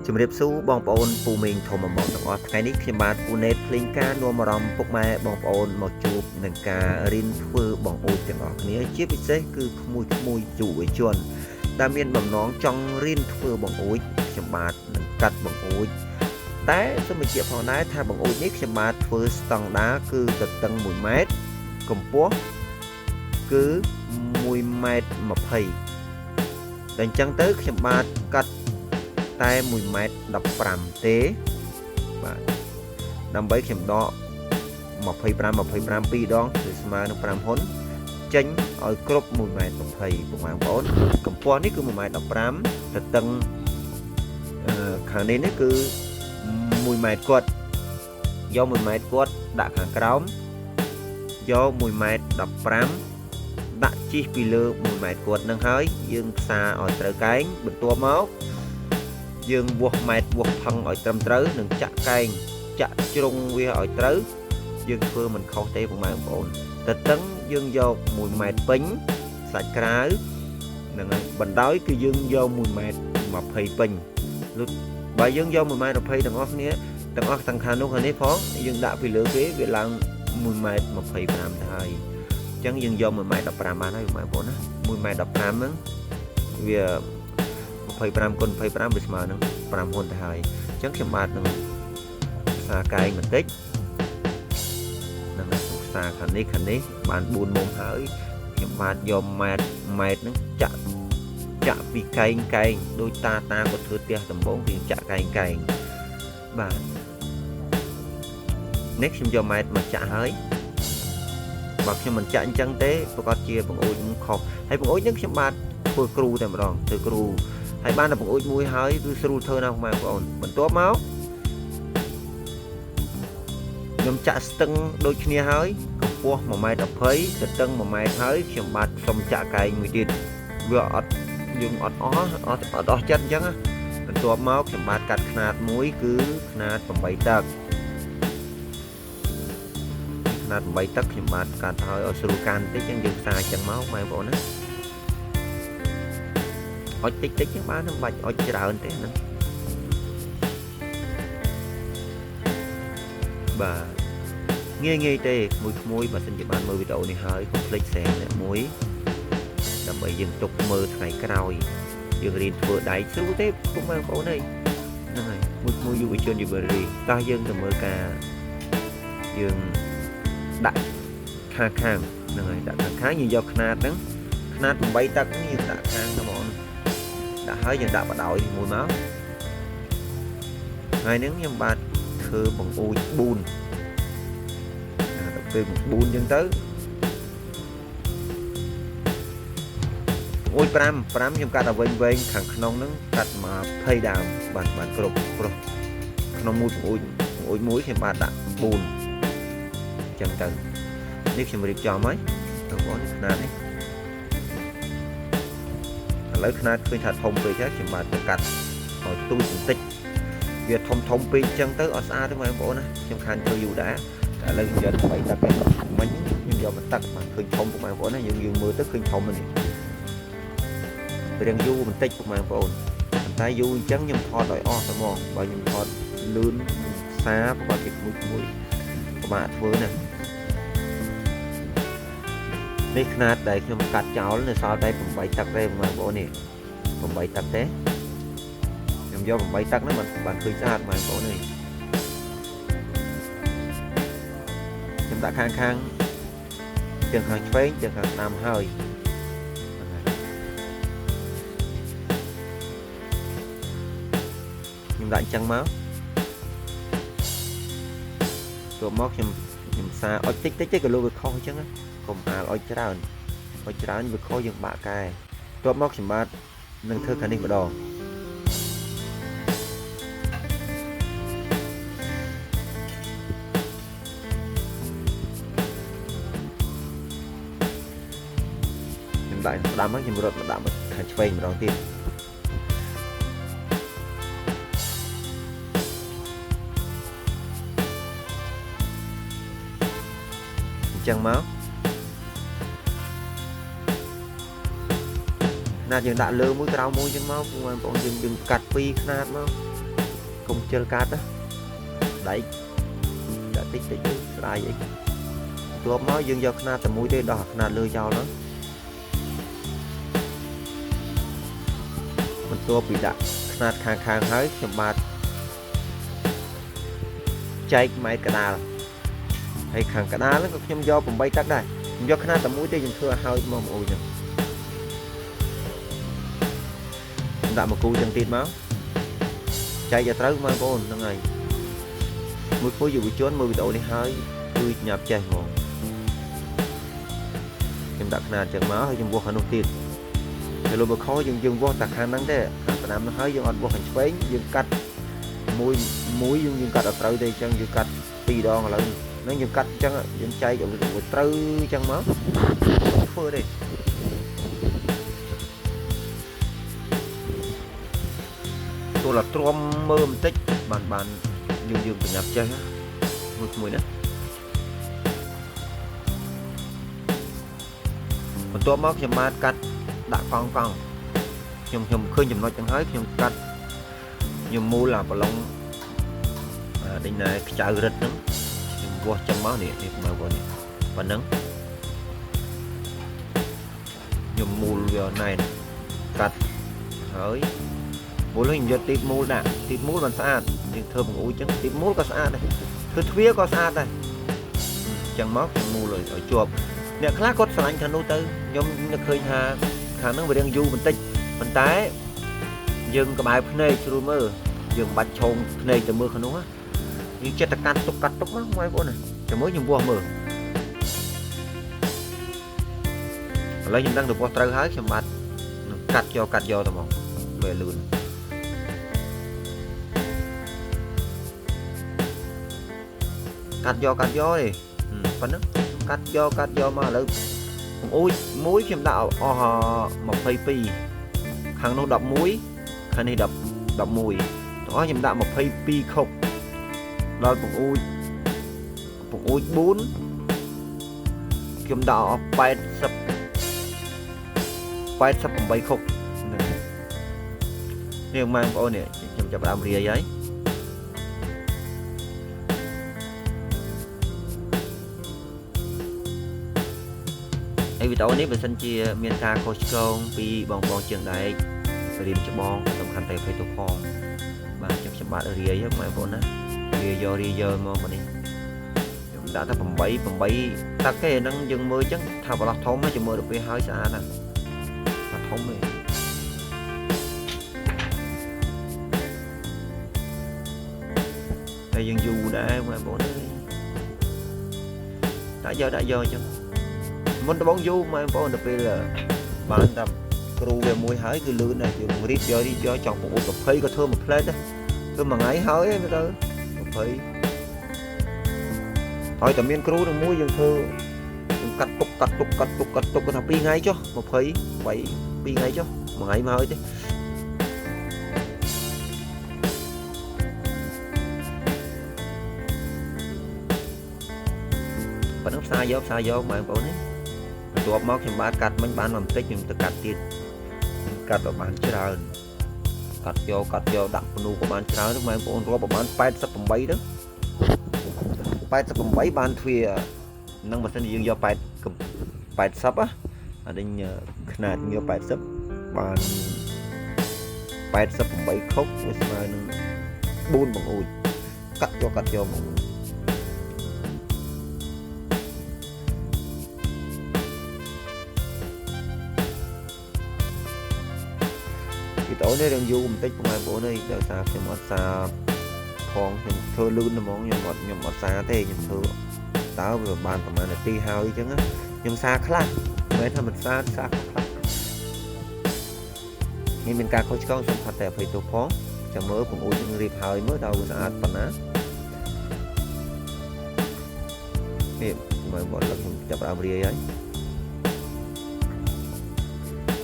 ជំរាបសួរបងប្អូនពូមីងធំបំផុតទាំងអស់ថ្ងៃនេះខ្ញុំបាទពូណេតភ្លេងការនាំអារម្មណ៍ពុកម៉ែបងប្អូនមកជួបនឹងការរៀនធ្វើបងអូចទាំងអស់គ្នាជាពិសេសគឺក្មួយយុវជនដែលមានបំណងចង់រៀនធ្វើបងអូចខ្ញុំបាទនឹងកាត់បងអូចតែសូមបញ្ជាក់ផងដែរថាបងអូចនេះខ្ញុំបាទធ្វើស្តង់ដារគឺទទឹង1ម៉ែត្រកម្ពស់គឺ1ម៉ែត្រ20តែអញ្ចឹងទៅខ្ញុំបាទកាត់តែ1ម៉ែត្រ15ទេបាទដើម្បីខ្ញុំដក25 2ដងគឺស្មើនឹង5ហ៊ុនចេញឲ្យគ្រប់1ម៉ែត្រ20បងប្អូនកម្ពស់នេះគឺ1ម៉ែត្រ15ទៅតឹងខាងនេះគឺ1ម៉ែត្រគាត់យក1ម៉ែត្រគាត់ដាក់ខាងក្រោមយក1ម៉ែត្រ15ដាក់ជីសពីលើ1ម៉ែត្រគាត់នឹងហើយយើងផ្សារឲ្យត្រូវកែងបន្ទាប់មកយើងវាស់ម៉ែត្រវាស់ផឹងឲ្យត្រឹមត្រូវនិងចាក់កែងចាក់ជ្រុងវាឲ្យត្រូវយើងធ្វើមិនខុសទេបងប្អូនតើតឹងយើងយក1ម៉ែត្រពេញសាច់ក្រៅហ្នឹងហើយបណ្ដោយគឺយើងយក1ម៉ែត្រ20ពេញលុតបើយើងយក1ម៉ែត្រ20ទាំងអស់គ្នាទាំងអស់ទាំងខាងនោះខាងនេះផងយើងដាក់ពីលើគេវាឡើង1ម៉ែត្រ25ទៅហើយអញ្ចឹងយើងយក1ម៉ែត្រ15បានហើយបងប្អូនណា1ម៉ែត្រ15ហ្នឹងវា25គុណ25វាស្មើនឹង5ហ៊ុនទៅហើយអញ្ចឹងខ្ញុំបាទនឹងផ្សារកែងបន្តិចនឹងផ្សារខាងនេះបាន4មុំហើយខ្ញុំបាទយកម៉ែត្រហ្នឹងចាក់ពីកែងដូចតាក៏ធ្វើផ្ទះដំបងគឺចាក់កែងបាទនេះខ្ញុំយកម៉ែត្រមកចាក់ហើយបើខ្ញុំមិនចាក់អញ្ចឹងទេប្រកាសជាបង្អួចនឹងខុសហើយបង្អួចនេះខ្ញុំបាទធ្វើគ្រូតែម្ដងធ្វើគ្រូហើយបានតែបង្អួចមួយហើយគឺស្រួលធ្វើណាស់បងប្អូនបន្ទាប់មកខ្ញុំចាក់ស្ទឹងដូចគ្នាហើយកម្ពស់1ម៉ែត្រ20ស្ទឹង1ម៉ែត្រហើយខ្ញុំបាទសុំចាក់កែងមួយទៀតវាយើងអត់អស់ចិត្តអញ្ចឹងបន្ទាប់មកខ្ញុំបាទកាត់ខ្នាតមួយគឺខ្នាត8តឹកខ្នាត8តឹកខ្ញុំបាទកាត់ហើយឲ្យស្រួលកាន់តិចអញ្ចឹងយើងផ្សារអញ្ចឹងមកបងប្អូនណាអុចតិចចឹងបានមិនបាច់អុចច្រើនទេហ្នឹងបាទងាយទេក្មួយបើសិនជាបានមើលវីដេអូនេះហើយកុំភ្លេច share អ្នកមួយដើម្បីយើងទុកមើលថ្ងៃក្រោយយើងរៀនធ្វើដៃស្រួលទេពុកម៉ែបងប្អូនអើយហ្នឹងហើយមួយយុវជនយុវរីតោះយើងទៅមើលការយើងដាក់ខាងហ្នឹងហើយដាក់ខាងយើងយកខ្នាតហ្នឹងខ្នាត8តឹកនេះយើងដាក់ខាងហ្មងដាក់ហើយយើងដាក់បដោយមួយមកថ្ងៃហ្នឹងខ្ញុំបាទធ្វើបង្អួច4ដល់ពេល4ចឹងទៅបង្អួច5ខ្ញុំកាត់ឲ្យវែងខាងក្នុងហ្នឹងកាត់មក20ដើមបានគ្រប់ព្រោះក្នុងមួយបង្អួចមួយខ្ញុំបាទដាក់4ចឹងទៅនេះខ្ញុំរៀបចំហើយបងប្អូនខ្នាតនេះឥឡូវខ្នាតឃើញថាធំពេកហើយខ្ញុំបាទទៅកាត់ឲ្យទូចបន្តិចវាធំពេកអញ្ចឹងទៅអត់ស្អាតទេបងប្អូនណាខ្ញុំខានធ្វើយូរដែរតែឥឡូវខ្ញុំយក3តឹកមិញខ្ញុំយក1តឹកបានឃើញធំបងប្អូនណាយើងមើលទៅឃើញធំនេះរៀងយូរបន្តិចបងប្អូនតែយូរអញ្ចឹងខ្ញុំថតឲ្យអស់ទៅហ្មងបើខ្ញុំថតលឿនផ្សារប្រហែលមួយពិបាកធ្វើណានេះខ្នាតដែលខ្ញុំកាត់ចោលនៅសល់តែ8តឹកទេបងប្អូននេះ8តឹកទេខ្ញុំយក8តឹកហ្នឹងបានឃើញស្អាតបងប្អូននេះខ្ញុំដាក់ខាងទាំងខាងឆ្វេងទាំងខាងស្ដាំហើយខ្ញុំដាក់អញ្ចឹងមកចូលមកខ្ញុំសារអុចតិចទេក៏លោកវាខុសអញ្ចឹងកុំអាលអុចច្រើនវាខុសយើងបាក់កែបន្ទាប់មកខ្ញុំបាទនឹងធ្វើខាងនេះម្ដងខ្ញុំដាក់ស្ដាំមកខ្ញុំរត់មកដាក់ខាងឆ្វេងម្ដងទៀតអញ្ចឹងមកណាយើងដាក់លើមួយក្រៅមួយអញ្ចឹងមកបងប្អូនយើងកាត់2ខ្នាតមក công chơi cát á đấy đã tích lại vậyตัวม้อយើងយកខ្នាតតែមួយទេដោះខ្នាតលើចោលហ្នឹងបន្ទាប់ពីដាក់ខ្នាតខាងហើយខ្ញុំបាទចែកម៉ែត្រកដាលហើយខាងកដាលហ្នឹងក៏ខ្ញុំយក8ទឹកដែរខ្ញុំយកខ្នាតតែមួយទេខ្ញុំធ្វើឲ្យហើយមកអូយហ្នឹងដាក់មកគូចឹងទៀតមកចែកឲ្យត្រូវបងប្អូនហ្នឹងហើយមួយយុវជនមើលវីដេអូនេះហើយគឺញ៉ាប់ចេះហ្មងខ្ញុំដាក់ខ្នាតចឹងមកហើយខ្ញុំវាស់ខាងនោះទៀតទៅលើបខយើងវាស់តែខាងហ្នឹងទេខាងស្ដាំនោះហើយយើងអត់វាស់ខាងឆ្វេងយើងកាត់មួយយើងកាត់អត់ត្រូវទេអញ្ចឹងយើងកាត់2ដងឥឡូវហ្នឹងយើងកាត់អញ្ចឹងយើងចែកឲ្យត្រូវអញ្ចឹងមកធ្វើទេទោះឡាទ្រាំមើលបន្តិចបានយើងប្រញាប់ចេះមួយណាបន្ទាប់មកខ្ញុំបានកាត់ដាក់កង់ខ្ញុំឃើញចំណុចទាំងហើយខ្ញុំកាត់ខ្ញុំមូលប្រឡងដេញណែខ្ចៅរឹតហ្នឹងខ្ញុំវាស់ចឹងមកនេះមើលបងនេះប៉ុណ្ណឹងខ្ញុំមូលវាណែនកាត់ហើយមូលខ្ញុំយកទីបមូលដាក់ទីបមូលបានស្អាតយើងធ្វើបង្អួចចឹងទីបមូលក៏ស្អាតដែរធ្វើទ្វារក៏ស្អាតដែរចឹងមកខ្ញុំមូលឲ្យជាប់អ្នកខ្លះគាត់ស្រឡាញ់ខាងនោះទៅខ្ញុំនឹកឃើញថាខាងហ្នឹងវារៀងយូរបន្តិចប៉ុន្តែយើងក្បែរភ្នែកស្រួលមើលយើងបាច់ឆោងភ្នែកទៅមើលខាងនោះយើងចិត្តតែកាត់ទុកមកបងប្អូនណាចាំមើលខ្ញុំវាស់មើលឥឡូវខ្ញុំដឹងទៅវាស់ត្រូវហើយខ្ញុំបាត់កាត់យកទៅហ្មងវាលឿនកាត់យកទេប៉ុណ្ណឹងកាត់យកមកឥឡូវបង្អួចមួយខ្ញុំដាក់អស់22ខាងនោះ11ខាងនេះ11ទាំងអស់ខ្ញុំដាក់22ខុបដល់បង្អួច4ខ្ញុំដាក់អស់88ខុបនេះបងប្អូននេះខ្ញុំចាប់ដើមរាយហើយវីដេអូនេះបើសិនជាមានការខុសឆ្គងពីបងជើងដែករៀមច្បងសំខាន់តែភ័យទុកផងបាទខ្ញុំបាទរាយបងប្អូនណារាយមកនេះខ្ញុំដាក់តែ8តាក់ទេហ្នឹងយើងមើលចឹងថាបលោះធំចាំមើលទៅពេលហើយស្អាតណាថាធំទេតែយើងយូរដែរបងប្អូនអើយដាក់យកចឹងមុនដំបងយូរបងប្អូនទៅពេលបានតែគ្រូវាមួយហើយគឺលឿនណាស់យើងរៀបយកចង់បង្អួត20ក៏ធ្វើមួយផ្លែតដែរធ្វើមួយថ្ងៃហើយទៅ20ហើយតែមានគ្រូនឹងមួយយើងធ្វើយើងកាត់ទុកថា2ថ្ងៃចុះ20 2ថ្ងៃចុះមួយថ្ងៃមកហើយទេប៉ុណ្ណឹងផ្សារយកបងប្អូននេះបន្ទាប់មកខ្ញុំបានកាត់មិញបានបន្តិចខ្ញុំទៅកាត់ទៀតកាត់ឲ្យបានច្រើនកាត់យកដាក់ពនូក៏បានច្រើនទៅបងប្អូនរាប់ប្រហែល88ទៅ88បានទ្វានឹងបើសិនយើងយក80អានេះຂະຫນាតយក80បាន88ខុបវាស្មើនឹង4បង្អួចកាត់យកបងវីដេអូនេះរឿងយូរបន្តិចបងប្អូនអើយដោយសារខ្ញុំអត់សារផងខ្ញុំធ្វើលឿនហ្មងខ្ញុំអត់សារទេខ្ញុំធ្វើតើវាបានប្រហែលនាទីហើយអញ្ចឹងខ្ញុំសារខ្លះមិនមែនថាមិនសារខ្លះនេះមានការខុសឆ្គងសំខាន់តែអភ័យទោសផងចាំមើលបង្អួចនឹងរៀបហើយមើលតើវាស្អាតប៉ុណ្ណានេះបងប្អូនខ្ញុំចាប់ដើមរាយហើយ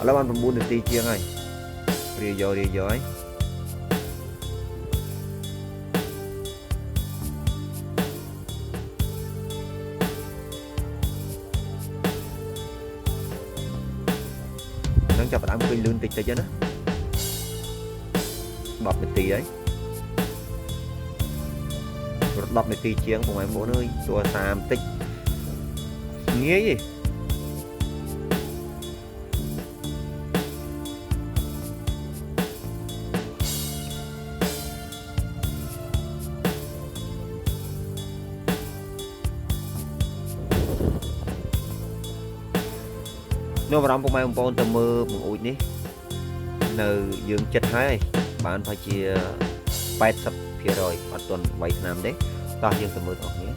ឥឡូវបាន9នាទីជាងហើយរាយយកហើយនឹងចាប់ផ្ដើមឃើញលឿនតិចណា10នាទីហើយ 10 នាទីជាងបងប្អូនអើយសួរសារបន្តិចងាយទេនោះអារម្មណ៍ពុកម៉ែបងប្អូនទៅមើលបង្អួចនេះនៅយើងចិត្តហើយបានប្រហែលជា 80% អត់ទាន់វាយថ្នាំទេតោះយើងទៅមើលបងប្អូន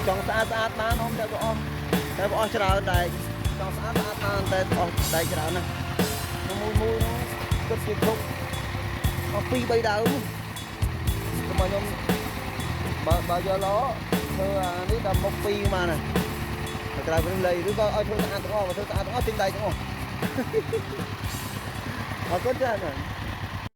ចង់ស្អាតបានអមតែបងអស់ច្រើនដែរចង់ស្អាតបានតែអស់តែច្រើនណាស់មួយគិតជាគ្រប់អស់2 3ដើមកុំឲ្យខ្ញុំបើយកឡធ្វើអានេះដល់មុខ2មកណាតែក្រៅពីនេះឬក៏ឲ្យធ្វើស្អាតទាំងអស់ទិញដៃទាំងអស់អរគុណច្រើន